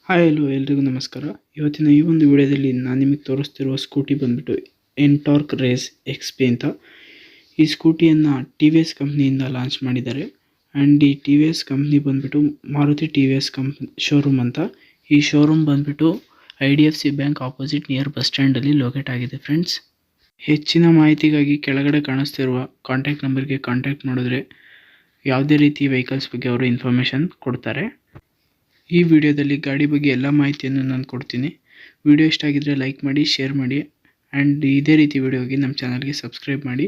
Hi hello ಎಲ್ರಿಗೂ ನಮಸ್ಕಾರ. ಇವತ್ತಿನ ಈ ಒಂದು ವಿಡಿಯೋದಲ್ಲಿ ನಾನು ನಿಮಗೆ ತೋರಿಸ್ತಿರುವ ಸ್ಕೂಟಿ ಬಂದುಬಿಟ್ಟು ಎನ್ಟಾರ್ಕ್ ರೇಸ್ XP ಅಂತ. ಈ ಸ್ಕೂಟಿಯನ್ನು ಟಿ ವಿ ಎಸ್ ಕಂಪ್ನಿಯಿಂದ ಲಾಂಚ್ ಮಾಡಿದ್ದಾರೆ. ಆ್ಯಂಡ್ ಈ ಟಿ ವಿ ಎಸ್ ಕಂಪ್ನಿ ಬಂದುಬಿಟ್ಟು Maruti T V S showroom ಅಂತ. ಈ ಶೋರೂಮ್ ಬಂದುಬಿಟ್ಟು IDFC bank opposite near bus ಸ್ಟ್ಯಾಂಡಲ್ಲಿ ಲೊಕೇಟ್ ಆಗಿದೆ ಫ್ರೆಂಡ್ಸ್. ಹೆಚ್ಚಿನ ಮಾಹಿತಿಗಾಗಿ ಕೆಳಗಡೆ ಕಾಣಿಸ್ತಿರುವ ಕಾಂಟ್ಯಾಕ್ಟ್ ನಂಬರ್ಗೆ ಕಾಂಟ್ಯಾಕ್ಟ್ ಮಾಡಿದ್ರೆ ಯಾವುದೇ ರೀತಿ ವೆಹಿಕಲ್ಸ್ ಬಗ್ಗೆ ಅವರು ಇನ್ಫಾರ್ಮೇಷನ್ ಕೊಡ್ತಾರೆ. ಈ ವಿಡಿಯೋದಲ್ಲಿ ಗಾಡಿ ಬಗ್ಗೆ ಎಲ್ಲ ಮಾಹಿತಿಯನ್ನು ನಾನು ಕೊಡ್ತೀನಿ. ವಿಡಿಯೋ ಇಷ್ಟ ಆಗಿದ್ದರೆ ಲೈಕ್ ಮಾಡಿ, ಶೇರ್ ಮಾಡಿ ಆ್ಯಂಡ್ ಇದೇ ರೀತಿ ವಿಡಿಯೋಗೆ ನಮ್ಮ ಚಾನಲ್ಗೆ ಸಬ್ಸ್ಕ್ರೈಬ್ ಮಾಡಿ.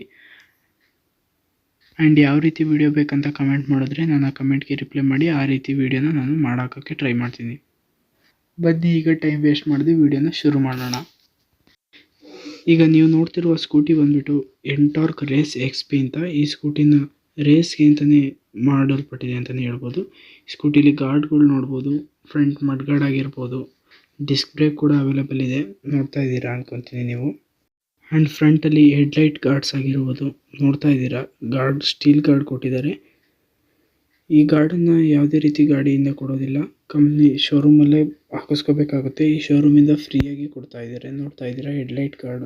ಆ್ಯಂಡ್ ಯಾವ ರೀತಿ ವಿಡಿಯೋ ಬೇಕಂತ ಕಮೆಂಟ್ ಮಾಡಿದ್ರೆ ನಾನು ಆ ಕಮೆಂಟ್ಗೆ ರಿಪ್ಲೈ ಮಾಡಿ ಆ ರೀತಿ ವಿಡಿಯೋನ ನಾನು ಮಾಡೋಕ್ಕೆ ಟ್ರೈ ಮಾಡ್ತೀನಿ. ಬನ್ನಿ ಈಗ ಟೈಮ್ ವೇಸ್ಟ್ ಮಾಡಿದೆ ವಿಡಿಯೋನ ಶುರು ಮಾಡೋಣ. ಈಗ ನೀವು ನೋಡ್ತಿರುವ ಸ್ಕೂಟಿ ಬಂದುಬಿಟ್ಟು ಎನ್ಟಾರ್ಕ್ ರೇಸ್ XP ಅಂತ. ಈ ಸ್ಕೂಟಿನ ರೇಸ್ಗೆ ಅಂತಲೇ ಮಾಡಲ್ಪಟ್ಟಿದೆ ಅಂತಲೇ ಹೇಳ್ಬೋದು. ಸ್ಕೂಟಿಲಿ ಗಾರ್ಡ್ಗಳು ನೋಡ್ಬೋದು, ಫ್ರಂಟ್ ಮಡ್ ಗಾರ್ಡ್ ಆಗಿರ್ಬೋದು, ಡಿಸ್ಕ್ ಬ್ರೇಕ್ ಕೂಡ ಅವೈಲೇಬಲ್ ಇದೆ, ನೋಡ್ತಾ ಇದ್ದೀರಾ ಅನ್ಕೊತೀನಿ ನೀವು. ಆ್ಯಂಡ್ ಫ್ರಂಟಲ್ಲಿ ಹೆಡ್ಲೈಟ್ ಗಾರ್ಡ್ಸ್ ಆಗಿರ್ಬೋದು ನೋಡ್ತಾ ಇದ್ದೀರಾ. ಗಾರ್ಡ್ ಸ್ಟೀಲ್ ಗಾರ್ಡ್ ಕೊಟ್ಟಿದ್ದಾರೆ. ಈ ಗಾರ್ಡನ್ನು ಯಾವುದೇ ರೀತಿ ಗಾಡಿಯಿಂದ ಕೊಡೋದಿಲ್ಲ, ಕಂಪ್ನಿ ಶೋರೂಮಲ್ಲೇ ಹಾಕಿಸ್ಕೋಬೇಕಾಗುತ್ತೆ. ಈ ಶೋರೂಮಿಂದ ಫ್ರೀಯಾಗಿ ಕೊಡ್ತಾ ಇದ್ದಾರೆ. ನೋಡ್ತಾ ಇದ್ದೀರಾ ಹೆಡ್ಲೈಟ್ ಗಾರ್ಡ್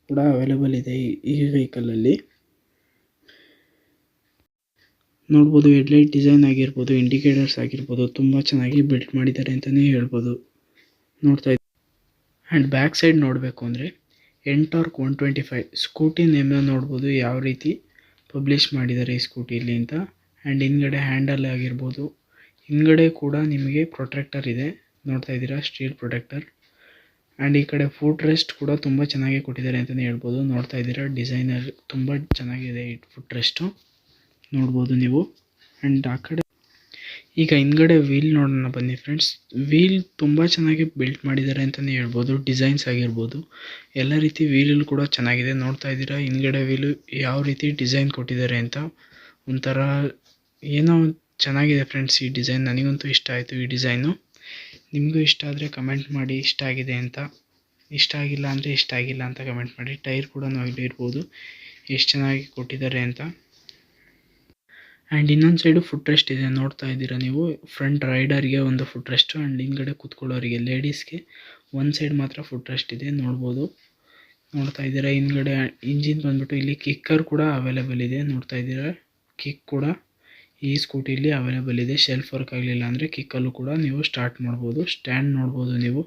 ಕೂಡ ಅವೈಲೇಬಲ್ ಇದೆ ಈ ವೆಹಿಕಲಲ್ಲಿ. ನೋಡ್ಬೋದು ಹೆಡ್ಲೈಟ್ ಡಿಸೈನ್ ಆಗಿರ್ಬೋದು, ಇಂಡಿಕೇಟರ್ಸ್ ಆಗಿರ್ಬೋದು ತುಂಬ ಚೆನ್ನಾಗಿ ಬಿಲ್ಟ್ ಮಾಡಿದ್ದಾರೆ ಅಂತಲೇ ಹೇಳ್ಬೋದು. ನೋಡ್ತಾ ಇದ್ದೀವಿ. ಆ್ಯಂಡ್ ಬ್ಯಾಕ್ ಸೈಡ್ ನೋಡಬೇಕು ಅಂದರೆ ಎನ್ಟಾರ್ಕ್ 125 ಸ್ಕೂಟಿ ನೇಮ್ನ ನೋಡ್ಬೋದು ಯಾವ ರೀತಿ ಪಬ್ಲಿಷ್ ಮಾಡಿದ್ದಾರೆ ಈ ಸ್ಕೂಟಿಯಲ್ಲಿ ಅಂತ. ಆ್ಯಂಡ್ ಹಿಂದ್ಗಡೆ ಹ್ಯಾಂಡಲ್ ಆಗಿರ್ಬೋದು, ಹಿಂದ್ಗಡೆ ಕೂಡ ನಿಮಗೆ ಪ್ರೊಟೆಕ್ಟರ್ ಇದೆ, ನೋಡ್ತಾ ಇದ್ದೀರಾ ಸ್ಟೀಲ್ ಪ್ರೊಟೆಕ್ಟರ್. ಆ್ಯಂಡ್ ಈ ಕಡೆ ಫುಟ್ ರೆಸ್ಟ್ ಕೂಡ ತುಂಬ ಚೆನ್ನಾಗಿ ಕೊಟ್ಟಿದ್ದಾರೆ ಅಂತಲೇ ಹೇಳ್ಬೋದು. ನೋಡ್ತಾ ಇದ್ದೀರಾ ಡಿಸೈನರ್ ತುಂಬ ಚೆನ್ನಾಗಿದೆ ಈ ಫುಟ್ ರೆಸ್ಟು, ನೋಡ್ಬೋದು ನೀವು. ಆ್ಯಂಡ್ ಆ ಕಡೆ ಈಗ ಹಿಂದ್ಗಡೆ ವೀಲ್ ನೋಡೋಣ ಬನ್ನಿ ಫ್ರೆಂಡ್ಸ್. ವೀಲ್ ತುಂಬ ಚೆನ್ನಾಗಿ ಬಿಲ್ಟ್ ಮಾಡಿದ್ದಾರೆ ಅಂತಲೇ ಹೇಳ್ಬೋದು. ಡಿಸೈನ್ಸ್ ಆಗಿರ್ಬೋದು ಎಲ್ಲ ರೀತಿ ವೀಲಲ್ಲಿ ಕೂಡ ಚೆನ್ನಾಗಿದೆ. ನೋಡ್ತಾ ಇದ್ದೀರಾ ಹಿಂದ್ಗಡೆ ವೀಲು ಯಾವ ರೀತಿ ಡಿಸೈನ್ ಕೊಟ್ಟಿದ್ದಾರೆ ಅಂತ. ಒಂಥರ ಏನೋ ಚೆನ್ನಾಗಿದೆ ಫ್ರೆಂಡ್ಸ್ ಈ ಡಿಸೈನ್. ನನಗಂತೂ ಇಷ್ಟ ಆಯಿತು ಈ ಡಿಸೈನು. ನಿಮಗೂ ಇಷ್ಟ ಆದರೆ ಕಮೆಂಟ್ ಮಾಡಿ ಇಷ್ಟ ಆಗಿದೆ ಅಂತ. ಇಷ್ಟ ಆಗಿಲ್ಲ ಅಂದರೆ ಇಷ್ಟ ಆಗಿಲ್ಲ ಅಂತ ಕಮೆಂಟ್ ಮಾಡಿ. ಟೈರ್ ಕೂಡ ಇರ್ಬೋದು ಎಷ್ಟು ಚೆನ್ನಾಗಿ ಕೊಟ್ಟಿದ್ದಾರೆ ಅಂತ. ಆ್ಯಂಡ್ ಇನ್ನೊಂದು ಸೈಡು ಫುಟ್ ರೆಸ್ಟ್ ಇದೆ, ನೋಡ್ತಾ ಇದ್ದೀರಾ ನೀವು. ಫ್ರಂಟ್ ರೈಡರ್ಗೆ ಒಂದು ಫುಟ್ ರೆಸ್ಟು ಆ್ಯಂಡ್ ಹಿಂದ್ಗಡೆ ಕೂತ್ಕೊಳ್ಳೋರಿಗೆ ಲೇಡೀಸ್ಗೆ ಒಂದು ಸೈಡ್ ಮಾತ್ರ ಫುಟ್ ರೆಸ್ಟ್ ಇದೆ, ನೋಡ್ಬೋದು. ನೋಡ್ತಾ ಇದ್ದೀರಾ ಹಿಂದ್ಗಡೆ ಇಂಜಿನ್ ಬಂದುಬಿಟ್ಟು ಇಲ್ಲಿ ಕಿಕ್ಕರ್ ಕೂಡ ಅವೈಲೇಬಲ್ ಇದೆ. ನೋಡ್ತಾ ಇದ್ದೀರಾ ಕಿಕ್ ಕೂಡ ಈ ಸ್ಕೂಟಿಲಿ ಅವೈಲೇಬಲ್ ಇದೆ. ಶೆಲ್ಫ್ ವರ್ಕ್ ಆಗಲಿಲ್ಲ ಅಂದರೆ ಕಿಕ್ಕಲ್ಲೂ ಕೂಡ ನೀವು ಸ್ಟಾರ್ಟ್ ಮಾಡ್ಬೋದು. ಸ್ಟ್ಯಾಂಡ್ ನೋಡ್ಬೋದು ನೀವು,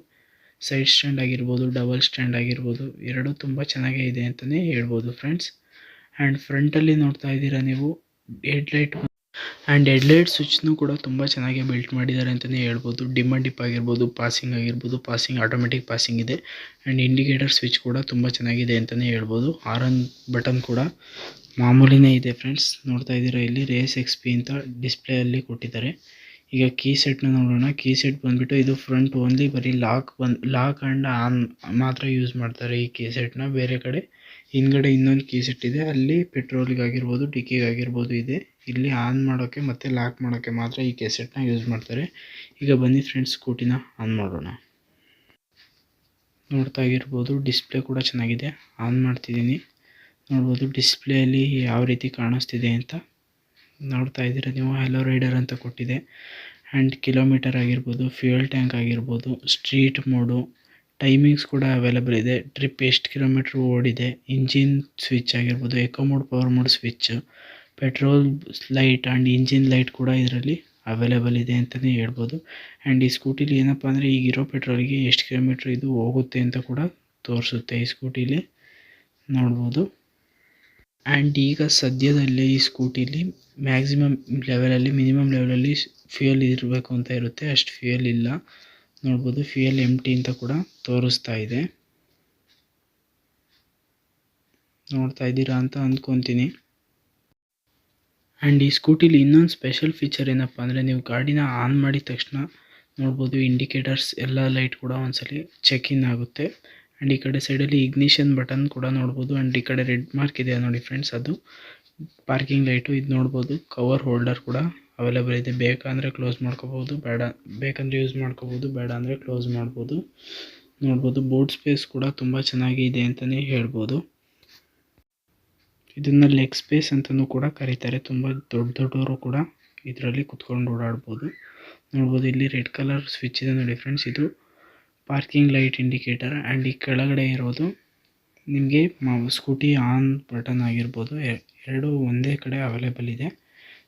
ಸೈಡ್ ಸ್ಟ್ಯಾಂಡ್ ಆಗಿರ್ಬೋದು, ಡಬಲ್ ಸ್ಟ್ಯಾಂಡ್ ಆಗಿರ್ಬೋದು, ಎರಡೂ ತುಂಬ ಚೆನ್ನಾಗೇ ಇದೆ ಅಂತಲೇ ಹೇಳ್ಬೋದು ಫ್ರೆಂಡ್ಸ್. ಆ್ಯಂಡ್ ಫ್ರಂಟಲ್ಲಿ ನೋಡ್ತಾ ಇದ್ದೀರಾ ನೀವು ಹೆಡ್ಲೈಟ್ ಆ್ಯಂಡ್ ಹೆಡ್ಲೈಟ್ ಸ್ವಿಚ್ನೂ ಕೂಡ ತುಂಬ ಚೆನ್ನಾಗಿ ಬಿಲ್ಟ್ ಮಾಡಿದ್ದಾರೆ ಅಂತಲೇ ಹೇಳ್ಬೋದು. ಡಿಮ್ ಆ್ಯಂಡ್ ಡಿಪ್ ಆಗಿರ್ಬೋದು, ಪಾಸಿಂಗ್ ಆಗಿರ್ಬೋದು, ಪಾಸಿಂಗ್ ಆಟೋಮೆಟಿಕ್ ಪಾಸಿಂಗ್ ಇದೆ. ಆ್ಯಂಡ್ ಇಂಡಿಕೇಟರ್ ಸ್ವಿಚ್ ಕೂಡ ತುಂಬ ಚೆನ್ನಾಗಿದೆ ಅಂತಲೇ ಹೇಳ್ಬೋದು. ಹಾರನ್ ಬಟನ್ ಕೂಡ ಮಾಮೂಲಿನೇ ಇದೆ ಫ್ರೆಂಡ್ಸ್. ನೋಡ್ತಾ ಇದ್ದೀರಾ ಇಲ್ಲಿ ರೇಸ್ XP ಅಂತ ಡಿಸ್ಪ್ಲೇಯಲ್ಲಿ ಕೊಟ್ಟಿದ್ದಾರೆ. ಈಗ ಕೀ ಸೆಟ್ನ ನೋಡೋಣ. ಕೀ ಸೆಟ್ ಬಂದುಬಿಟ್ಟು ಇದು ಫ್ರಂಟ್ ಓನ್ಲಿ ಬರೀ ಲಾಕ್ ಆ್ಯಂಡ್ ಆನ್ ಮಾತ್ರ ಯೂಸ್ ಮಾಡ್ತಾರೆ ಈ ಕೀ ಸೆಟ್ನ. ಬೇರೆ ಕಡೆ ಹಿಂದ್ಗಡೆ ಇನ್ನೊಂದು ಕೀ ಸೆಟ್ ಇದೆ, ಅಲ್ಲಿ ಪೆಟ್ರೋಲಿಗಾಗಿರ್ಬೋದು ಡಿಕ್ಕಿಗಾಗಿರ್ಬೋದು ಇದೆ. ಇಲ್ಲಿ ಆನ್ ಮಾಡೋಕ್ಕೆ ಮತ್ತು ಲಾಕ್ ಮಾಡೋಕ್ಕೆ ಮಾತ್ರ ಈ ಕೀ ಸೆಟ್ನ ಯೂಸ್ ಮಾಡ್ತಾರೆ. ಈಗ ಬನ್ನಿ ಫ್ರೆಂಡ್ಸ್ ಸ್ಕೂಟಿನ ಆನ್ ಮಾಡೋಣ. ನೋಡ್ತಾ ಆಗಿರ್ಬೋದು ಡಿಸ್ಪ್ಲೇ ಕೂಡ ಚೆನ್ನಾಗಿದೆ. ಆನ್ ಮಾಡ್ತಿದ್ದೀನಿ, ನೋಡ್ಬೋದು ಡಿಸ್ಪ್ಲೇಯಲ್ಲಿ ಯಾವ ರೀತಿ ಕಾಣಿಸ್ತಿದೆ ಅಂತ. ನೋಡ್ತಾ ಇದ್ದೀರಾ ನೀವು ಹಲೋ ರೈಡರ್ ಅಂತ ಕೊಟ್ಟಿದೆ. ಆ್ಯಂಡ್ ಕಿಲೋಮೀಟರ್ ಆಗಿರ್ಬೋದು, ಫ್ಯೂಯಲ್ ಟ್ಯಾಂಕ್ ಆಗಿರ್ಬೋದು, ಸ್ಟ್ರೀಟ್ ಮೋಡು, ಟೈಮಿಂಗ್ಸ್ ಕೂಡ ಅವೈಲೇಬಲ್ ಇದೆ. ಟ್ರಿಪ್ ಎಷ್ಟು ಕಿಲೋಮೀಟ್ರ್ ಓಡಿದೆ, ಇಂಜಿನ್ ಸ್ವಿಚ್ ಆಗಿರ್ಬೋದು, eco mode, power mode switch, petrol light and engine light ಕೂಡ ಇದರಲ್ಲಿ ಅವೈಲೇಬಲ್ ಇದೆ ಅಂತಲೇ ಹೇಳ್ಬೋದು. ಆ್ಯಂಡ್ ಈ ಸ್ಕೂಟಿಲಿ ಏನಪ್ಪ ಅಂದರೆ ಈಗಿರೋ ಪೆಟ್ರೋಲಿಗೆ ಎಷ್ಟು ಕಿಲೋಮೀಟ್ರ್ ಇದು ಹೋಗುತ್ತೆ ಅಂತ ಕೂಡ ತೋರಿಸುತ್ತೆ ಈ ಸ್ಕೂಟಿಲಿ, ನೋಡ್ಬೋದು. ಆ್ಯಂಡ್ ಈಗ ಸದ್ಯದಲ್ಲೇ ಈ ಸ್ಕೂಟಿಲಿ ಮ್ಯಾಕ್ಸಿಮಮ್ ಲೆವೆಲಲ್ಲಿ ಮಿನಿಮಮ್ ಲೆವೆಲಲ್ಲಿ ಫ್ಯೂಯಲ್ ಇರಬೇಕು ಅಂತ ಇರುತ್ತೆ, ಅಷ್ಟು ಫ್ಯೂಯಲ್ ಇಲ್ಲ, ನೋಡ್ಬೋದು. ಫ್ಯೂಯಲ್ ಎಂಟಿ ಅಂತ ಕೂಡ ತೋರಿಸ್ತಾ ಇದೆ, ನೋಡ್ತಾ ಇದ್ದೀರಾ ಅಂತ ಅಂದ್ಕೊತೀನಿ. ಆ್ಯಂಡ್ ಈ ಸ್ಕೂಟಿಲಿ ಇನ್ನೊಂದು ಸ್ಪೆಷಲ್ ಫೀಚರ್ ಏನಪ್ಪ ಅಂದರೆ ನೀವು ಗಾಡಿನ ಆನ್ ಮಾಡಿದ ತಕ್ಷಣ ನೋಡ್ಬೋದು ಇಂಡಿಕೇಟರ್ಸ್ ಎಲ್ಲ ಲೈಟ್ ಕೂಡ ಒಂದ್ಸಲಿ ಚೆಕ್ ಇನ್ ಆಗುತ್ತೆ. ಆ್ಯಂಡ್ ಈ ಕಡೆ ಸೈಡಲ್ಲಿ ಇಗ್ನಿಷನ್ ಬಟನ್ ಕೂಡ ನೋಡ್ಬೋದು. ಆ್ಯಂಡ್ ಈ ಕಡೆ ರೆಡ್ ಮಾರ್ಕ್ ಇದೆ ನೋಡಿ ಫ್ರೆಂಡ್ಸ್, ಅದು ಪಾರ್ಕಿಂಗ್ ಲೈಟು. ಇದು ನೋಡ್ಬೋದು ಕವರ್ ಹೋಲ್ಡರ್ ಕೂಡ ಅವೈಲೇಬಲ್ ಇದೆ. ಬೇಕಂದರೆ ಕ್ಲೋಸ್ ಮಾಡ್ಕೋಬೋದು, ಬೇಕಂದರೆ ಯೂಸ್ ಮಾಡ್ಕೋಬೋದು, ಬೇಡ ಅಂದರೆ ಕ್ಲೋಸ್ ಮಾಡ್ಬೋದು, ನೋಡ್ಬೋದು. ಬೋರ್ಡ್ ಸ್ಪೇಸ್ ಕೂಡ ತುಂಬ ಚೆನ್ನಾಗಿ ಇದೆ ಅಂತಲೇ ಹೇಳ್ಬೋದು. ಇದನ್ನು ಲೆಗ್ ಸ್ಪೇಸ್ ಅಂತಲೂ ಕೂಡ ಕರೀತಾರೆ. ತುಂಬ ದೊಡ್ಡವರು ಕೂಡ ಇದರಲ್ಲಿ ಕುತ್ಕೊಂಡು ಓಡಾಡ್ಬೋದು. ನೋಡ್ಬೋದು ಇಲ್ಲಿ ರೆಡ್ ಕಲರ್ ಸ್ವಿಚ್ ಇದೆ ನೋಡಿ ಫ್ರೆಂಡ್ಸ್, ಇದು ಪಾರ್ಕಿಂಗ್ ಲೈಟ್ ಇಂಡಿಕೇಟರ್. ಆ್ಯಂಡ್ ಈ ಕೆಳಗಡೆ ಇರೋದು ನಿಮಗೆ ಸ್ಕೂಟಿ ಆನ್ ಬಟನ್ ಆಗಿರ್ಬೋದು. ಎರಡು ಒಂದೇ ಕಡೆ ಅವೈಲೇಬಲ್ ಇದೆ.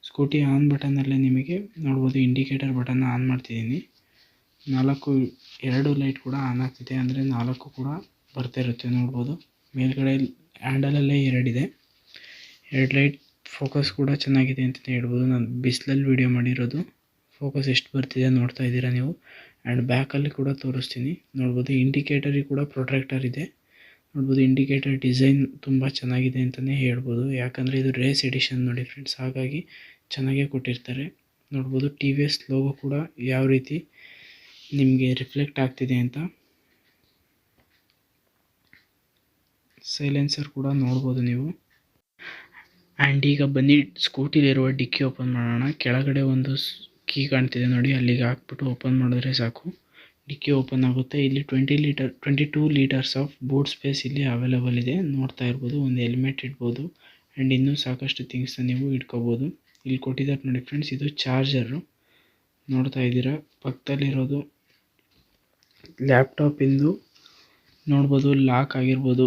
ಸ್ಕೂಟಿ ಆನ್ ಬಟನಲ್ಲಿ ನಿಮಗೆ ನೋಡ್ಬೋದು ಇಂಡಿಕೇಟರ್ ಬಟನ್ನ ಆನ್ ಮಾಡ್ತಿದ್ದೀನಿ. 2 ಲೈಟ್ ಕೂಡ ಆನ್ ಆಗ್ತಿದೆ, ಅಂದರೆ 4 ಕೂಡ ಬರ್ತಾ ಇರುತ್ತೆ ನೋಡ್ಬೋದು. ಮೇಲ್ಗಡೆ ಹ್ಯಾಂಡಲಲ್ಲೇ 2 ಇದೆ. 2 ಲೈಟ್ ಫೋಕಸ್ ಕೂಡ ಚೆನ್ನಾಗಿದೆ ಅಂತಲೇ ಹೇಳ್ಬೋದು. ನಾನು ಬಿಸಿಲಲ್ಲಿ ವೀಡಿಯೋ ಮಾಡಿರೋದು, ಫೋಕಸ್ ಎಷ್ಟು ಬರ್ತಿದೆ ನೋಡ್ತಾ ಇದ್ದೀರಾ ನೀವು. ಆ್ಯಂಡ್ ಬ್ಯಾಕಲ್ಲಿ ಕೂಡ ತೋರಿಸ್ತೀನಿ ನೋಡ್ಬೋದು. ಇಂಡಿಕೇಟರಿಗೆ ಕೂಡ ಪ್ರೊಟೆಕ್ಟರ್ ಇದೆ ನೋಡ್ಬೋದು. ಇಂಡಿಕೇಟರ್ ಡಿಸೈನ್ ತುಂಬ ಚೆನ್ನಾಗಿದೆ ಅಂತಲೇ ಹೇಳ್ಬೋದು, ಯಾಕಂದರೆ ಇದು ರೇಸ್ ಎಡಿಷನ್ ನೋಡಿ ಫ್ರೆಂಡ್ಸ್, ಹಾಗಾಗಿ ಚೆನ್ನಾಗೇ ಕೊಟ್ಟಿರ್ತಾರೆ ನೋಡ್ಬೋದು. ಟಿ ವಿ ಎಸ್ ಲೋಗೋ ಕೂಡ ಯಾವ ರೀತಿ ನಿಮಗೆ ರಿಫ್ಲೆಕ್ಟ್ ಆಗ್ತಿದೆ ಅಂತ. ಸೈಲೆನ್ಸರ್ ಕೂಡ ನೋಡ್ಬೋದು ನೀವು. ಆ್ಯಂಡ್ ಈಗ ಬನ್ನಿ ಸ್ಕೂಟಿಲಿರುವ ಡಿಕ್ಕಿ ಓಪನ್ ಮಾಡೋಣ. ಕೆಳಗಡೆ ಒಂದು ಕೀ ಕಾಣ್ತಿದೆ ನೋಡಿ, ಅಲ್ಲಿಗೆ ಹಾಕ್ಬಿಟ್ಟು ಓಪನ್ ಮಾಡಿದ್ರೆ ಸಾಕು, ಡಿಕ್ಕಿ ಓಪನ್ ಆಗುತ್ತೆ. ಇಲ್ಲಿ 22 ಲೀಟರ್ಸ್ ಆಫ್ ಬೂಟ್ ಸ್ಪೇಸ್ ಇಲ್ಲಿ ಅವೈಲೇಬಲ್ ಇದೆ ನೋಡ್ತಾ ಇರ್ಬೋದು. ಒಂದು ಹೆಲ್ಮೆಟ್ ಇಡ್ಬೋದು ಆ್ಯಂಡ್ ಇನ್ನೂ ಸಾಕಷ್ಟು ಥಿಂಗ್ಸ್ನ ನೀವು ಇಟ್ಕೋಬೋದು. ಇಲ್ಲಿ ಕೊಟ್ಟಿದ್ದಾರೆ ನೋಡಿ ಫ್ರೆಂಡ್ಸ್, ಇದು ಚಾರ್ಜರು ನೋಡ್ತಾ ಇದ್ದೀರಾ. ಪಕ್ಕದಲ್ಲಿರೋದು ಲ್ಯಾಪ್ಟಾಪಿಂದು ನೋಡ್ಬೋದು, ಲಾಕ್ ಆಗಿರ್ಬೋದು.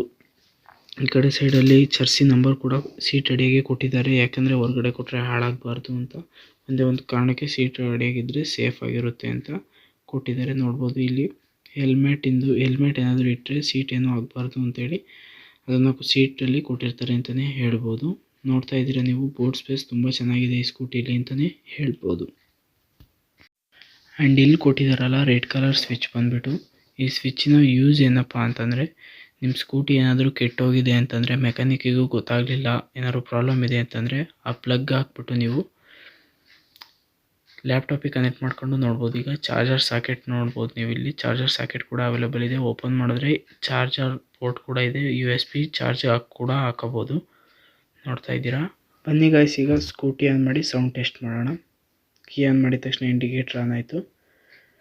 ಈ ಕಡೆ ಸೈಡಲ್ಲಿ ಜರ್ಸಿ ನಂಬರ್ ಕೂಡ ಸೀಟ್ ಅಡಿಯಾಗೆ ಕೊಟ್ಟಿದ್ದಾರೆ, ಯಾಕಂದರೆ ಹೊರಗಡೆ ಕೊಟ್ಟರೆ ಹಾಳಾಗಬಾರ್ದು ಅಂತ. ಒಂದೇ ಒಂದು ಕಾರಣಕ್ಕೆ ಸೀಟ್ ಅಡಿಯಾಗಿದ್ದರೆ ಸೇಫ್ ಆಗಿರುತ್ತೆ ಅಂತ ಕೊಟ್ಟಿದ್ದಾರೆ ನೋಡ್ಬೋದು. ಇಲ್ಲಿ ಹೆಲ್ಮೆಟ್ ಏನಾದರೂ ಇಟ್ಟರೆ ಸೀಟ್ ಏನೂ ಆಗಬಾರ್ದು ಅಂತೇಳಿ ಅದನ್ನು ಸೀಟಲ್ಲಿ ಕೊಟ್ಟಿರ್ತಾರೆ ಅಂತಲೇ ಹೇಳ್ಬೋದು. ನೋಡ್ತಾ ಇದ್ದೀರಾ ನೀವು, ಬೂಟ್ ಸ್ಪೇಸ್ ತುಂಬ ಚೆನ್ನಾಗಿದೆ ಈ ಸ್ಕೂಟಿಲಿ ಅಂತಲೇ ಹೇಳ್ಬೋದು. ಆ್ಯಂಡ್ ಇಲ್ಲಿ ಕೊಟ್ಟಿದ್ದಾರಲ್ಲ ರೆಡ್ ಕಲರ್ ಸ್ವಿಚ್ ಬಂದುಬಿಟ್ಟು, ಈ ಸ್ವಿಚ್ಚಿನ ಯೂಸ್ ಏನಪ್ಪ ಅಂತಂದರೆ, ನಿಮ್ಮ ಸ್ಕೂಟಿ ಏನಾದರೂ ಕೆಟ್ಟೋಗಿದೆ ಅಂತಂದರೆ, ಮೆಕ್ಯಾನಿಕ್ಕಿಗೂ ಗೊತ್ತಾಗಲಿಲ್ಲ, ಏನಾದರೂ ಪ್ರಾಬ್ಲಮ್ ಇದೆ ಅಂತಂದರೆ ಆ ಪ್ಲಗ್ ಹಾಕ್ಬಿಟ್ಟು ನೀವು ಲ್ಯಾಪ್ಟಾಪಿಗೆ ಕನೆಕ್ಟ್ ಮಾಡ್ಕೊಂಡು ನೋಡ್ಬೋದು. ಈಗ ಚಾರ್ಜರ್ ಸಾಕೆಟ್ ನೋಡ್ಬೋದು ನೀವು, ಇಲ್ಲಿ ಚಾರ್ಜರ್ ಸಾಕೆಟ್ ಕೂಡ ಅವೈಲೇಬಲ್ ಇದೆ. ಓಪನ್ ಮಾಡಿದ್ರೆ ಚಾರ್ಜರ್ ಪೋರ್ಟ್ ಕೂಡ ಇದೆ, USB ಚಾರ್ಜ್ ಕೂಡ ಹಾಕೋಬೋದು ನೋಡ್ತಾ ಇದ್ದೀರಾ. ಬನ್ನಿ ಗಾಯ್ಸ್, ಈಗ ಸ್ಕೂಟಿ ಆನ್ ಮಾಡಿ ಸೌಂಡ್ ಟೆಸ್ಟ್ ಮಾಡೋಣ. ಕೀ ಆನ್ ಮಾಡಿದ ತಕ್ಷಣ ಇಂಡಿಕೇಟರ್ ಆನ್ ಆಯಿತು.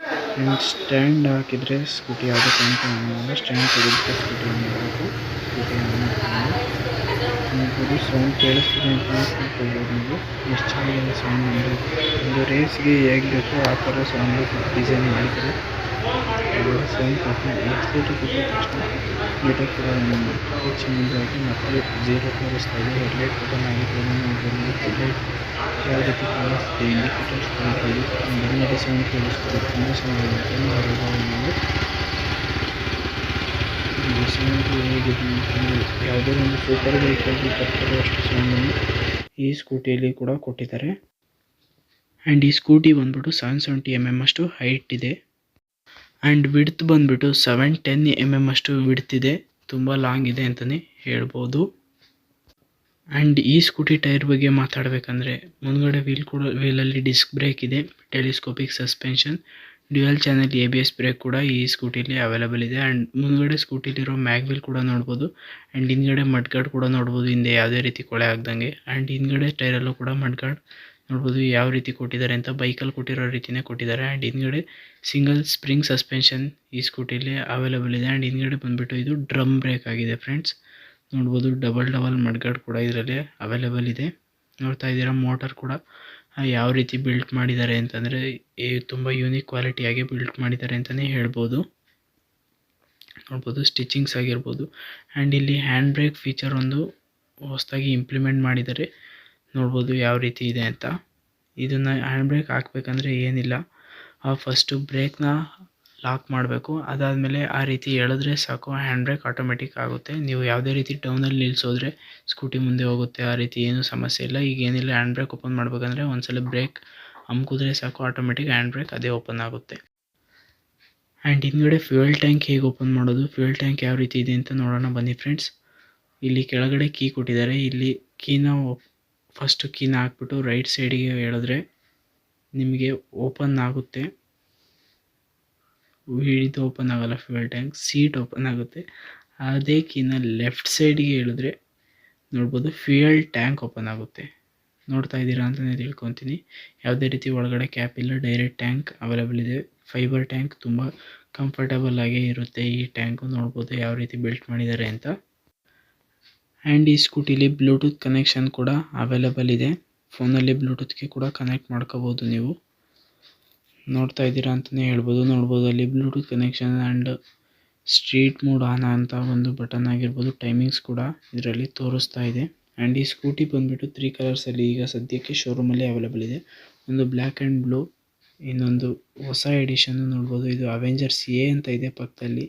ಆ್ಯಂಡ್ ಸ್ಟ್ಯಾಂಡ್ ಹಾಕಿದರೆ ಸ್ಕೂಟಿ ಆಗುತ್ತೆ ಅಂತ ಅನ್ನೋಲ್ಲ, ಸ್ಟ್ಯಾಂಡ್ ತೆಗೆದುಬಿಟ್ಟು ಸ್ಕೂಟಿ ಆನ್ ಮಾಡಬೇಕು. ಸ್ಕೂಟಿ ಆನ್ ಮಾಡ್ಕೊಂಡು ನೋಡ್ಬೋದು, ಸೌಂಡ್ ಕೇಳಿಸ್ತಿದೆ ಅಂತ ತಿಳ್ಕೊಳ್ಬೋದು ನೀವು. ಎಷ್ಟು ಚೆನ್ನಾಗಿದೆ ಸೌಂಡ್, ಅಂದರೆ ಒಂದು ರೇಸ್ಗೆ ಹೇಗೆ ಬೇಕೋ ಆ ಥರ ಸೌಂಡು ಡಿಸೈನ್ ಮಾಡಿದ್ದಾರೆ. ಸೌಂಡ್ ಎಕ್ಸ್ಲೇಟರ್ ಕೊಟ್ಟಿದ ತಕ್ಷಣ ಮೀಟರ್ ಕೂಡ ಹೆಚ್ಚು ಮುಂದಾಗಿ ಮತ್ತೆ 0 ತೋರಿಸ್ತಾ ಇದೆ. ಹೆಡ್ಲೈಟ್ ಓಪನ್ ಆಗಿರೋದು ನೋಡ್ಬೋದು. ಹೆಡ್ಲೈಟ್ ಯಾವ ರೀತಿ ಕಾಣಿಸ್ತಿದೆ, ಇಂಡಿಕೇಟರ್ಸ್ ನೋಡ್ಬೋದು. ಎಲ್ಲೆಡೆ ಸೌಂಡ್ ಕೇಳಿಸ್ತಿದೆ, ತುಂಬ ಚೆನ್ನಾಗಿದೆ ಅಂತಲೇ ಹೇಳ್ಬೋದು ನಾವು. ಸೌಂಡ್ ಹೇಗಿದೆ ಅಂತಂದರೆ ಯಾವುದೇ ಒಂದು ಸೂಪರ್ ವೆಹಿಕಲ್ಗೆ ಬರ್ತಿರುವಷ್ಟು ಸೌಂಡನ್ನು ಈ ಸ್ಕೂಟಿಯಲ್ಲಿ ಕೂಡ ಕೊಟ್ಟಿದ್ದಾರೆ. ಆ್ಯಂಡ್ ಈ ಸ್ಕೂಟಿ ಬಂದ್ಬಿಟ್ಟು 770 mm ಅಷ್ಟು ಹೈಟ್ ಇದೆ. ಆ್ಯಂಡ್ ವಿಡ್ತ್ ಬಂದುಬಿಟ್ಟು 710 mm ಅಷ್ಟು ವಿಡ್ತ್ ಇದೆ, ತುಂಬ ಲಾಂಗ್ ಇದೆ ಅಂತಲೇ ಹೇಳ್ಬೋದು. ಆ್ಯಂಡ್ ಈ ಸ್ಕೂಟಿ ಟೈರ್ ಬಗ್ಗೆ ಮಾತಾಡಬೇಕಂದ್ರೆ, ಮುಂದ್ಗಡೆ ವೀಲಲ್ಲಿ ಡಿಸ್ಕ್ ಬ್ರೇಕ್ ಇದೆ, telescopic suspension, dual channel ABS brake ಕೂಡ ಈ ಸ್ಕೂಟಿಲಿ ಅವೈಲೇಬಲ್ ಇದೆ. ಆ್ಯಂಡ್ ಮುಂದ್ಗಡೆ ಸ್ಕೂಟಿಲಿರೋ ಮ್ಯಾಗ್ವಿಲ್ ಕೂಡ ನೋಡ್ಬೋದು. ಆ್ಯಂಡ್ ಹಿಂದ್ಗಡೆ ಮಡ್ಗಾರ್ಡ್ ಕೂಡ ನೋಡ್ಬೋದು, ಹಿಂದೆ ಯಾವುದೇ ರೀತಿ ಕೊಳೆ ಆಗ್ದಂಗೆ. ಆ್ಯಂಡ್ ಹಿಂದ್ಗಡೆ ಟೈರಲ್ಲೂ ಕೂಡ ಮಡ್ಗಾರ್ಡ್ ನೋಡ್ಬೋದು ಯಾವ ರೀತಿ ಕೊಟ್ಟಿದ್ದಾರೆ ಅಂತ, ಬೈಕಲ್ಲಿ ಕೊಟ್ಟಿರೋ ರೀತಿಯೇ ಕೊಟ್ಟಿದ್ದಾರೆ. ಆ್ಯಂಡ್ ಹಿಂದ್ಗಡೆ ಸಿಂಗಲ್ ಸ್ಪ್ರಿಂಗ್ ಸಸ್ಪೆನ್ಷನ್ ಈ ಸ್ಕೂಟಿಲಿ ಅವೈಲೇಬಲ್ ಇದೆ. ಆ್ಯಂಡ್ ಹಿಂದ್ಗಡೆ ಬಂದುಬಿಟ್ಟು ಇದು ಡ್ರಮ್ ಬ್ರೇಕ್ ಆಗಿದೆ ಫ್ರೆಂಡ್ಸ್ ನೋಡ್ಬೋದು. ಡಬಲ್ ಮಡ್ಗಾರ್ಡ್ ಕೂಡ ಇದರಲ್ಲಿ ಅವೈಲೇಬಲ್ ಇದೆ ನೋಡ್ತಾ ಇದ್ದೀರಾ. ಮೋಟರ್ ಕೂಡ ಯಾವ ರೀತಿ ಬಿಲ್ಟ್ ಮಾಡಿದ್ದಾರೆ ಅಂತಂದರೆ ತುಂಬ ಯೂನಿಕ್ ಕ್ವಾಲಿಟಿಯಾಗಿ ಬಿಲ್ಟ್ ಮಾಡಿದ್ದಾರೆ ಅಂತಲೇ ಹೇಳ್ಬೋದು ನೋಡ್ಬೋದು. ಸ್ಟಿಚಿಂಗ್ಸ್ ಆಗಿರ್ಬೋದು. ಆ್ಯಂಡ್ ಇಲ್ಲಿ ಹ್ಯಾಂಡ್ ಬ್ರೇಕ್ ಫೀಚರ್ ಒಂದು ಹೊಸದಾಗಿ ಇಂಪ್ಲಿಮೆಂಟ್ ಮಾಡಿದ್ದಾರೆ ನೋಡ್ಬೋದು ಯಾವ ರೀತಿ ಇದೆ ಅಂತ. ಇದನ್ನು ಹ್ಯಾಂಡ್ ಬ್ರೇಕ್ ಹಾಕಬೇಕಂದ್ರೆ ಏನಿಲ್ಲ, ಫಸ್ಟು ಬ್ರೇಕ್ನ ಲಾಕ್ ಮಾಡಬೇಕು, ಅದಾದಮೇಲೆ ಆ ರೀತಿ ಎಳೆದ್ರೆ ಸಾಕು, ಹ್ಯಾಂಡ್ ಬ್ರೇಕ್ ಆಟೋಮೆಟಿಕ್ ಆಗುತ್ತೆ. ನೀವು ಯಾವುದೇ ರೀತಿ ಡೌನಲ್ಲಿ ನಿಲ್ಲಿಸೋದ್ರೆ ಸ್ಕೂಟಿ ಮುಂದೆ ಹೋಗುತ್ತೆ, ಆ ರೀತಿ ಏನೂ ಸಮಸ್ಯೆ ಇಲ್ಲ. ಈಗ ಏನಿಲ್ಲ, ಹ್ಯಾಂಡ್ ಬ್ರೇಕ್ ಓಪನ್ ಮಾಡಬೇಕಂದ್ರೆ ಒಂದ್ಸಲ ಬ್ರೇಕ್ ಅಮ್ಕಿದ್ರೆ ಸಾಕು, ಆಟೋಮೆಟಿಕ್ ಹ್ಯಾಂಡ್ ಬ್ರೇಕ್ ಅದೇ ಓಪನ್ ಆಗುತ್ತೆ. ಆ್ಯಂಡ್ ಹಿಂದ್ಗಡೆ ಫ್ಯೂಯಲ್ ಟ್ಯಾಂಕ್ ಹೇಗೆ ಓಪನ್ ಮಾಡೋದು, ಫ್ಯೂಯಲ್ ಟ್ಯಾಂಕ್ ಯಾವ ರೀತಿ ಇದೆ ಅಂತ ನೋಡೋಣ ಬನ್ನಿ ಫ್ರೆಂಡ್ಸ್. ಇಲ್ಲಿ ಕೆಳಗಡೆ ಕೀ ಕೊಟ್ಟಿದ್ದಾರೆ, ಇಲ್ಲಿ ಫಸ್ಟು ಕೀನ ಹಾಕ್ಬಿಟ್ಟು ರೈಟ್ ಸೈಡಿಗೆ ಎಳೆದ್ರೆ ನಿಮಗೆ ಓಪನ್ ಆಗುತ್ತೆ. ಇದು ಓಪನ್ ಆಗೋಲ್ಲ ಫ್ಯೂಯಲ್ ಟ್ಯಾಂಕ್, ಸೀಟ್ ಓಪನ್ ಆಗುತ್ತೆ. ಅದೇ ಕೀನ ಲೆಫ್ಟ್ ಸೈಡಿಗೆ ಎಳೆದ್ರೆ ನೋಡ್ಬೋದು ಫ್ಯೂಯಲ್ ಟ್ಯಾಂಕ್ ಓಪನ್ ಆಗುತ್ತೆ. ನೋಡ್ತಾ ಇದ್ದೀರಾ ಅಂತಲೇ ತಿಳ್ಕೊತೀನಿ. ಯಾವುದೇ ರೀತಿ ಒಳಗಡೆ ಕ್ಯಾಪ್ ಇಲ್ಲ, ಡೈರೆಕ್ಟ್ ಟ್ಯಾಂಕ್ ಅವೈಲೇಬಲ್ ಇದೆ. ಫೈಬರ್ ಟ್ಯಾಂಕ್, ತುಂಬ ಕಂಫರ್ಟಬಲ್ ಆಗೇ ಇರುತ್ತೆ ಈ ಟ್ಯಾಂಕು. ನೋಡ್ಬೋದು ಯಾವ ರೀತಿ ಬಿಲ್ಟ್ ಮಾಡಿದ್ದಾರೆ ಅಂತ. ಆ್ಯಂಡ್ ಈ ಸ್ಕೂಟಿಲಿ ಬ್ಲೂಟೂತ್ ಕನೆಕ್ಷನ್ ಕೂಡ ಅವೈಲೇಬಲ್ ಇದೆ, ಫೋನಲ್ಲಿ ಬ್ಲೂಟೂತ್ಗೆ ಕೂಡ ಕನೆಕ್ಟ್ ಮಾಡ್ಕೋಬೋದು ನೀವು ನೋಡ್ತಾ ಇದ್ದೀರಾ ಅಂತಲೇ ಹೇಳ್ಬೋದು. ನೋಡ್ಬೋದು ಅಲ್ಲಿ Bluetooth connection and street mode on ಅಂತ ಒಂದು ಬಟನ್ ಆಗಿರ್ಬೋದು. ಟೈಮಿಂಗ್ಸ್ ಕೂಡ ಇದರಲ್ಲಿ ತೋರಿಸ್ತಾ ಇದೆ. ಆ್ಯಂಡ್ ಈ ಸ್ಕೂಟಿ ಬಂದುಬಿಟ್ಟು 3 ಕಲರ್ಸಲ್ಲಿ ಈಗ ಸದ್ಯಕ್ಕೆ ಶೋರೂಮಲ್ಲಿ ಅವೈಲೇಬಲ್ ಇದೆ. ಒಂದು ಬ್ಲ್ಯಾಕ್ ಆ್ಯಂಡ್ ಬ್ಲೂ, ಇನ್ನೊಂದು ಹೊಸ ಎಡಿಷನ್ನು ನೋಡ್ಬೋದು. ಇದು ಅವೆಂಜರ್ಸ್ ಎ ಅಂತ ಇದೆ ಪಕ್ಕದಲ್ಲಿ.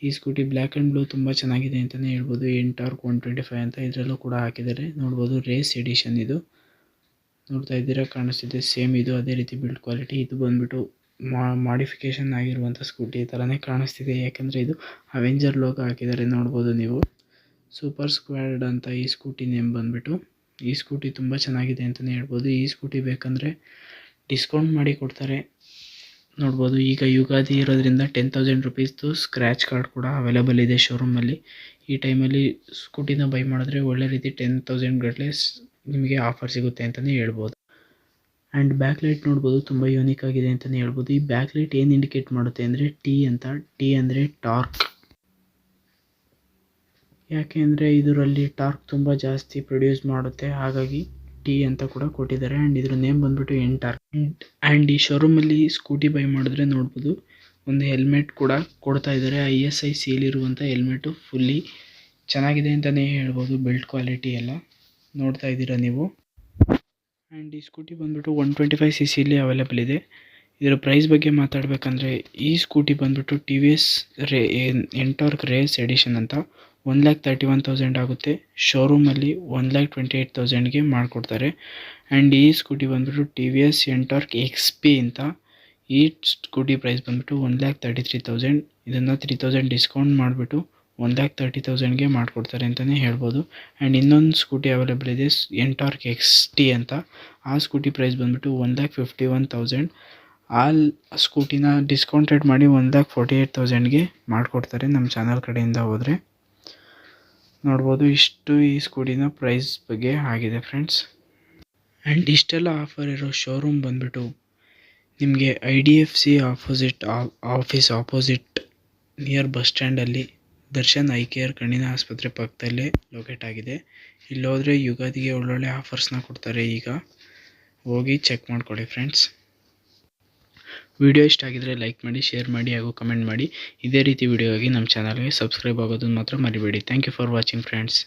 ಈ ಸ್ಕೂಟಿ ಬ್ಲ್ಯಾಕ್ ಆ್ಯಂಡ್ ಬ್ಲೂ ತುಂಬ ಚೆನ್ನಾಗಿದೆ ಅಂತಲೇ ಹೇಳ್ಬೋದು. ಎಂಟಾರ್ಕ್ 125 ಅಂತ ಇದರಲ್ಲೂ ಕೂಡ ಹಾಕಿದ್ದಾರೆ. ನೋಡ್ಬೋದು ರೇಸ್ ಎಡಿಷನ್ ಇದು. ನೋಡ್ತಾ ಇದ್ದೀರಾ, ಕಾಣಿಸ್ತಿದೆ ಸೇಮ್ ಇದು ಅದೇ ರೀತಿ ಬಿಲ್ಡ್ ಕ್ವಾಲಿಟಿ. ಇದು ಬಂದುಬಿಟ್ಟು ಮಾಡಿಫಿಕೇಷನ್ ಆಗಿರುವಂಥ ಸ್ಕೂಟಿ ಥರನೇ ಕಾಣಿಸ್ತಿದೆ, ಯಾಕಂದರೆ ಇದು ಅವೆಂಜರ್ ಲೋಗೋ ಹಾಕಿದ್ದಾರೆ ನೋಡ್ಬೋದು ನೀವು. ಸೂಪರ್ ಸ್ಕ್ವಾಡ್ ಅಂತ ಈ ಸ್ಕೂಟಿ ನೇಮ್ ಬಂದುಬಿಟ್ಟು. ಈ ಸ್ಕೂಟಿ ತುಂಬ ಚೆನ್ನಾಗಿದೆ ಅಂತಲೇ ಹೇಳ್ಬೋದು. ಈ ಸ್ಕೂಟಿ ಬೇಕಂದರೆ ಡಿಸ್ಕೌಂಟ್ ಮಾಡಿ ಕೊಡ್ತಾರೆ ನೋಡ್ಬೋದು. ಈಗ ಯುಗಾದಿ ಇರೋದ್ರಿಂದ 10,000 ರುಪೀಸ್ದು ಸ್ಕ್ರ್ಯಾಚ್ ಕಾರ್ಡ್ ಕೂಡ ಅವೈಲೇಬಲ್ ಇದೆ ಶೋರೂಮಲ್ಲಿ. ಈ ಟೈಮಲ್ಲಿ ಸ್ಕೂಟಿನ ಬೈ ಮಾಡಿದ್ರೆ ಒಳ್ಳೆ ರೀತಿ 10,000 ಗಟ್ಟಲೆ ನಿಮಗೆ ಆಫರ್ ಸಿಗುತ್ತೆ ಅಂತಲೇ ಹೇಳ್ಬೋದು. ಆ್ಯಂಡ್ ಬ್ಯಾಕ್ ಲೈಟ್ ನೋಡ್ಬೋದು, ತುಂಬ ಯೂನಿಕ್ ಆಗಿದೆ ಅಂತಲೇ ಹೇಳ್ಬೋದು. ಈ ಬ್ಯಾಕ್ ಲೈಟ್ ಏನು ಇಂಡಿಕೇಟ್ ಮಾಡುತ್ತೆ ಅಂದರೆ ಟಿ ಅಂತ. ಟಿ ಅಂದರೆ ಟಾರ್ಕ್. ಯಾಕೆ ಅಂದರೆ ಇದರಲ್ಲಿ ಟಾರ್ಕ್ ತುಂಬ ಜಾಸ್ತಿ ಪ್ರೊಡ್ಯೂಸ್ ಮಾಡುತ್ತೆ, ಹಾಗಾಗಿ ಟಿ ಅಂತ ಕೂಡ ಕೊಟ್ಟಿದ್ದಾರೆ. ಆ್ಯಂಡ್ ಇದ್ರ ನೇಮ್ ಬಂದುಬಿಟ್ಟು ಎಂಟಾರ್ಕ್. ಆ್ಯಂಡ್ ಈ ಶೋರೂಮಲ್ಲಿ ಸ್ಕೂಟಿ ಬೈ ಮಾಡಿದ್ರೆ ನೋಡ್ಬೋದು ಒಂದು ಹೆಲ್ಮೆಟ್ ಕೂಡ ಕೊಡ್ತಾ ಇದ್ದಾರೆ. ISI ಸೀಲ್ ಇರುವಂಥ ಹೆಲ್ಮೆಟು. ಫುಲ್ಲಿ ಚೆನ್ನಾಗಿದೆ ಅಂತಲೇ ಹೇಳ್ಬೋದು. ಬಿಲ್ಡ್ ಕ್ವಾಲಿಟಿ ಎಲ್ಲ ನೋಡ್ತಾ ಇದ್ದೀರಾ ನೀವು. ಆ್ಯಂಡ್ ಈ ಸ್ಕೂಟಿ ಬಂದುಬಿಟ್ಟು 125cc ಅವೈಲೇಬಲ್ ಇದೆ. ಇದರ ಪ್ರೈಸ್ ಬಗ್ಗೆ ಮಾತಾಡಬೇಕಂದ್ರೆ ಈ ಸ್ಕೂಟಿ ಬಂದುಬಿಟ್ಟು TVS ಎಂಟಾರ್ಕ್ ರೇಸ್ ಎಡಿಷನ್ ಅಂತ 1,31,000 ಆಗುತ್ತೆ. ಶೋರೂಮಲ್ಲಿ 1,28,000ಗೆ ಮಾಡಿಕೊಡ್ತಾರೆ. ಆ್ಯಂಡ್ ಈ ಸ್ಕೂಟಿ ಬಂದುಬಿಟ್ಟು TVS ಎಂಟಾರ್ಕ್ XP ಅಂತ. ಈ ಸ್ಕೂಟಿ ಪ್ರೈಸ್ ಬಂದುಬಿಟ್ಟು 1,33,000. ಇದನ್ನು 3,000 ಡಿಸ್ಕೌಂಟ್ ಮಾಡಿಬಿಟ್ಟು 1,30,000ಗೆ ಮಾಡಿಕೊಡ್ತಾರೆ ಅಂತಲೇ ಹೇಳ್ಬೋದು. ಆ್ಯಂಡ್ ಇನ್ನೊಂದು ಸ್ಕೂಟಿ ಅವೈಲೇಬಲ್ ಇದೆ ಎಂಟಾರ್ಕ್ XT ಅಂತ. ಆ ಸ್ಕೂಟಿ ಪ್ರೈಸ್ ಬಂದುಬಿಟ್ಟು 1,51,000. ಆ ಸ್ಕೂಟಿನ ಡಿಸ್ಕೌಂಟೆಡ್ ಮಾಡಿ 1,48,000ಗೆ ಮಾಡಿಕೊಡ್ತಾರೆ ನಮ್ಮ ಚಾನಲ್ ಕಡೆಯಿಂದ ಹೋದರೆ. ನೋಡ್ಬೋದು ಇಷ್ಟು ಈ ಸ್ಕೂಟಿನ ಪ್ರೈಸ್ ಬಗ್ಗೆ ಆಗಿದೆ ಫ್ರೆಂಡ್ಸ್. ಆ್ಯಂಡ್ ಇಷ್ಟೆಲ್ಲ ಆಫರ್ ಇರೋ ಶೋರೂಮ್ ಬಂದುಬಿಟ್ಟು ನಿಮಗೆ IDFC office opposite near bus ಸ್ಟ್ಯಾಂಡಲ್ಲಿ ದರ್ಶನ್ ಐ ಕೇರ್ ಕಣ್ಣಿನ ಆಸ್ಪತ್ರೆ ಪಕ್ಕದಲ್ಲೇ ಲೊಕೇಟ್ ಆಗಿದೆ. ಇಲ್ಲಿ ಹೋದರೆ ಯುಗಾದಿಗೆ ಒಳ್ಳೊಳ್ಳೆ ಆಫರ್ಸ್ನ ಕೊಡ್ತಾರೆ. ಈಗ ಹೋಗಿ ಚೆಕ್ ಮಾಡ್ಕೊಳ್ಳಿ ಫ್ರೆಂಡ್ಸ್. ವಿಡಿಯೋ ಇಷ್ಟ ಆಗಿದರೆ ಲೈಕ್ ಮಾಡಿ, ಶೇರ್ ಮಾಡಿ ಹಾಗೂ ಕಮೆಂಟ್ ಮಾಡಿ. ಇದೇ ರೀತಿ ವಿಡಿಯೋಗಾಗಿ ನಮ್ಮ ಚಾನಲ್ಗೆ ಸಬ್ಸ್ಕ್ರೈಬ್ ಆಗೋದನ್ನು ಮಾತ್ರ ಮರಿಬೇಡಿ. Thank you for watching friends.